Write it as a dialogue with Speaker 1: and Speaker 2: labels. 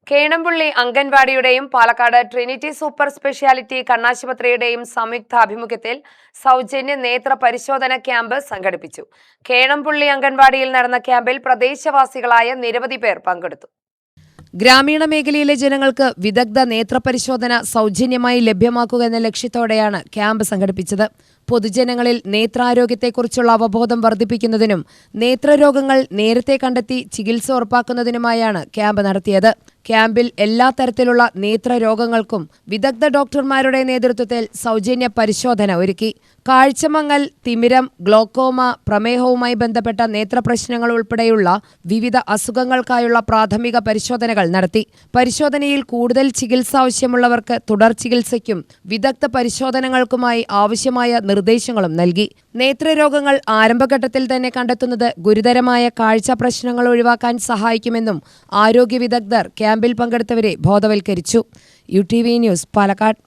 Speaker 1: കേണംപുള്ളി അംഗൻവാടിയുടെയും Palakkad Trinity super speciality കണ്ണാശുപത്രിയുടെയും സംയുക്താഭിമുഖ്യത്തിൽ സൗജന്യ നേത്ര പരിശോധന ക്യാമ്പ് സംഘടിപ്പിച്ചു. കേണംപുള്ളി അംഗൻവാടിയിൽ നടന്ന ക്യാമ്പിൽ പ്രദേശവാസികളായ നിരവധി പേർ പങ്കെടുത്തു. ഗ്രാമീണ മേഖലയിലെ ജനങ്ങൾക്ക് വിദഗ്ധ നേത്രപരിശോധന സൗജന്യമായി ലഭ്യമാക്കുക എന്ന ലക്ഷ്യത്തോടെയാണ് ക്യാമ്പ് സംഘടിപ്പിച്ചത്. പൊതുജനങ്ങളിൽ നേത്രാരോഗ്യത്തെക്കുറിച്ചുള്ള അവബോധം വർദ്ധിപ്പിക്കുന്നതിനും നേത്രരോഗങ്ങൾ നേരത്തെ കണ്ടെത്തി ചികിത്സ ഉറപ്പാക്കുന്നതിനുമായാണ് ക്യാമ്പ് നടത്തിയത്. ക്യാമ്പിൽ എല്ലാ തരത്തിലുള്ള നേത്രരോഗങ്ങൾക്കും വിദഗ്ധ ഡോക്ടർമാരുടെ നേതൃത്വത്തിൽ സൗജന്യ പരിശോധന ഒരുക്കി. കാഴ്ചമങ്ങൽ, തിമിരം, ഗ്ലോക്കോമ, പ്രമേഹവുമായി ബന്ധപ്പെട്ട നേത്രപ്രശ്നങ്ങൾ ഉൾപ്പെടെയുള്ള വിവിധ അസുഖങ്ങൾക്കായുള്ള പ്രാഥമിക പരിശോധനകൾ നടത്തി. പരിശോധനയിൽ കൂടുതൽ ചികിത്സ ആവശ്യമുള്ളവർക്ക് തുടർ ചികിത്സയ്ക്കും വിദഗ്ധ പരിശോധനകൾക്കുമായി ആവശ്യമായ നിർദ്ദേശങ്ങളും നൽകി. നേത്രരോഗങ്ങൾ ആരംഭഘട്ടത്തിൽ തന്നെ കണ്ടെത്തുന്നത് ഗുരുതരമായ കാഴ്ച പ്രശ്നങ്ങൾ ഒഴിവാക്കാൻ സഹായിക്കുമെന്നും ആരോഗ്യ വിദഗ്ധർ ക്യാമ്പിൽ പങ്കെടുത്തവരെ ബോധവൽക്കരിച്ചു. UTV news, Palakkad.